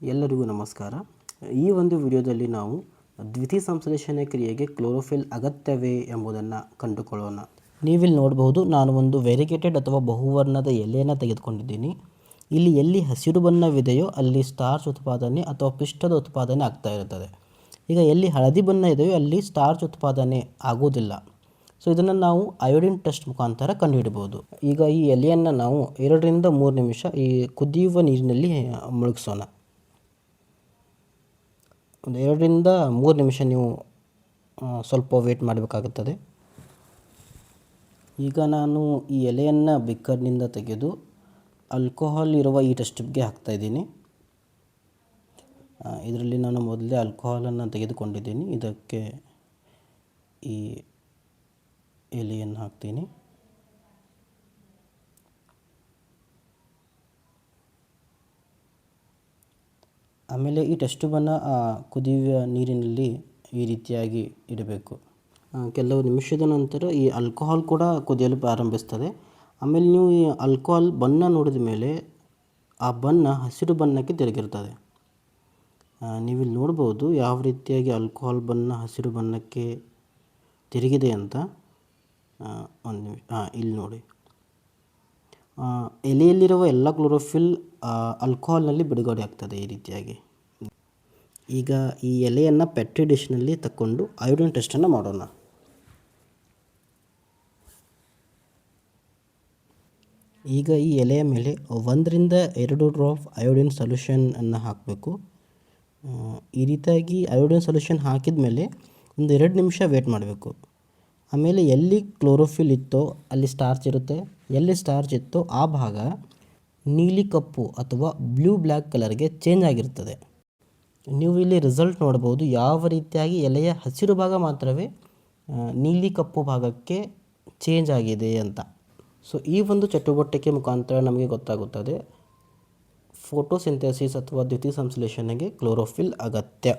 ಎಲ್ಲರಿಗೂ ನಮಸ್ಕಾರ. ಈ ಒಂದು ವಿಡಿಯೋದಲ್ಲಿ ನಾವು ದ್ವಿತೀಯ ಸಂಶ್ಲೇಷಣೆ ಕ್ರಿಯೆಗೆ ಕ್ಲೋರೋಫಿಲ್ ಅಗತ್ಯವೇ ಎಂಬುದನ್ನು ಕಂಡುಕೊಳ್ಳೋಣ. ನೀವಿಲ್ಲಿ ನೋಡಬಹುದು, ನಾನು ಒಂದು ವೆರಿಗೇಟೆಡ್ ಅಥವಾ ಬಹುವರ್ಣದ ಎಲೆಯನ್ನು ತೆಗೆದುಕೊಂಡಿದ್ದೀನಿ. ಇಲ್ಲಿ ಎಲ್ಲಿ ಹಸಿರು ಬಣ್ಣವಿದೆಯೋ ಅಲ್ಲಿ ಸ್ಟಾರ್ಚ್ ಉತ್ಪಾದನೆ ಅಥವಾ ಪಿಷ್ಟದ ಉತ್ಪಾದನೆ ಆಗ್ತಾ ಇರುತ್ತದೆ. ಈಗ ಎಲ್ಲಿ ಹಳದಿ ಬಣ್ಣ ಇದೆಯೋ ಅಲ್ಲಿ ಸ್ಟಾರ್ಚ್ ಉತ್ಪಾದನೆ ಆಗೋದಿಲ್ಲ. ಸೊ ಇದನ್ನು ನಾವು ಅಯೋಡಿನ್ ಟೆಸ್ಟ್ ಮುಖಾಂತರ ಕಂಡುಹಿಡಬಹುದು. ಈಗ ಈ ಎಲೆಯನ್ನು ನಾವು 2 ರಿಂದ 3 ನಿಮಿಷ ಈ ಕುದಿಯುವ ನೀರಿನಲ್ಲಿ ಮುಳುಗಿಸೋಣ. ಒಂದು 2 ರಿಂದ 3 ನಿಮಿಷ ನೀವು ಸ್ವಲ್ಪ ವೇಟ್ ಮಾಡಬೇಕಾಗುತ್ತದೆ. ಈಗ ನಾನು ಈ ಎಲೆಯನ್ನು ಬಿಕ್ಕರ್ನಿಂದ ತೆಗೆದು ಆಲ್ಕೋಹಾಲ್ ಇರುವ ಈ ಟೆಸ್ಟ್ ಟ್ಯೂಬ್ಗೆ ಹಾಕ್ತಾಯಿದ್ದೀನಿ. ಇದರಲ್ಲಿ ನಾನು ಮೊದಲೇ ಆಲ್ಕೋಹಾಲನ್ನು ತೆಗೆದುಕೊಂಡಿದ್ದೀನಿ. ಇದಕ್ಕೆ ಈ ಎಲೆಯನ್ನು ಹಾಕ್ತೀನಿ. ಆಮೇಲೆ ಈ ಟೆಸ್ಟ್ ಟ್ಯೂಬನ್ನು ಕುದಿಯುವ ನೀರಿನಲ್ಲಿ ಈ ರೀತಿಯಾಗಿ ಇಡಬೇಕು. ಕೆಲವು ನಿಮಿಷದ ನಂತರ ಈ ಆಲ್ಕೋಹಾಲ್ ಕೂಡ ಕುದಿಯಲು ಪ್ರಾರಂಭಿಸ್ತದೆ. ಆಮೇಲೆ ನೀವು ಈ ಆಲ್ಕೋಹಾಲ್ ಬಣ್ಣ ನೋಡಿದ ಮೇಲೆ ಆ ಬಣ್ಣ ಹಸಿರು ಬಣ್ಣಕ್ಕೆ ತಿರುಗಿರ್ತದೆ. ನೀವಿಲ್ಲಿ ನೋಡ್ಬೋದು ಯಾವ ರೀತಿಯಾಗಿ ಆಲ್ಕೋಹಾಲ್ ಬಣ್ಣ ಹಸಿರು ಬಣ್ಣಕ್ಕೆ ತಿರುಗಿದೆ ಅಂತ. ಒಂದು ನಿಮಿಷ, ಇಲ್ಲಿ ನೋಡಿ, ಎಲೆಯಲ್ಲಿರುವ ಎಲ್ಲ ಕ್ಲೋರೋಫಿಲ್ ಆಲ್ಕೋಹಾಲ್ನಲ್ಲಿ ಬಿಡುಗಡೆ ಆಗ್ತದೆ ಈ ರೀತಿಯಾಗಿ. ಈಗ ಈ ಎಲೆಯನ್ನು ಪೆಟ್ರಿ ಡಿಶ್ನಲ್ಲಿ ತಕ್ಕೊಂಡು ಅಯೋಡಿನ್ ಟೆಸ್ಟನ್ನು ಮಾಡೋಣ. ಈಗ ಈ ಎಲೆಯ ಮೇಲೆ 1 ರಿಂದ 2 ಡ್ರಾಪ್ ಅಯೋಡಿನ್ ಸೊಲ್ಯೂಷನನ್ನು ಹಾಕಬೇಕು. ಈ ರೀತಿಯಾಗಿ ಅಯೋಡಿನ್ ಸೊಲ್ಯೂಷನ್ ಹಾಕಿದ ಮೇಲೆ ಒಂದು 2 ನಿಮಿಷ ವೇಟ್ ಮಾಡಬೇಕು. ಆಮೇಲೆ ಎಲ್ಲಿ ಕ್ಲೋರೋಫಿಲ್ ಇತ್ತೋ ಅಲ್ಲಿ ಸ್ಟಾರ್ಚ್ ಇರುತ್ತೆ. ಎಲ್ಲಿ ಸ್ಟಾರ್ಚ್ ಇತ್ತೋ ಆ ಭಾಗ ನೀಲಿ ಕಪ್ಪು ಅಥವಾ ಬ್ಲೂ ಬ್ಲ್ಯಾಕ್ ಕಲರ್ಗೆ ಚೇಂಜ್ ಆಗಿರ್ತದೆ. ನೀವು ಇಲ್ಲಿ ರಿಸಲ್ಟ್ ನೋಡ್ಬೋದು ಯಾವ ರೀತಿಯಾಗಿ ಎಲೆಯ ಹಸಿರು ಭಾಗ ಮಾತ್ರವೇ ನೀಲಿ ಕಪ್ಪು ಭಾಗಕ್ಕೆ ಚೇಂಜ್ ಆಗಿದೆ ಅಂತ. ಸೊ ಈ ಒಂದು ಚಟುವಟಿಕೆ ಮುಖಾಂತರ ನಮಗೆ ಗೊತ್ತಾಗುತ್ತದೆ ಫೋಟೋಸಿಂಥೆಸಿಸ್ ಅಥವಾ ದ್ಯುತಿ ಸಂಶ್ಲೇಷಣೆಗೆ ಕ್ಲೋರೋಫಿಲ್ ಅಗತ್ಯ.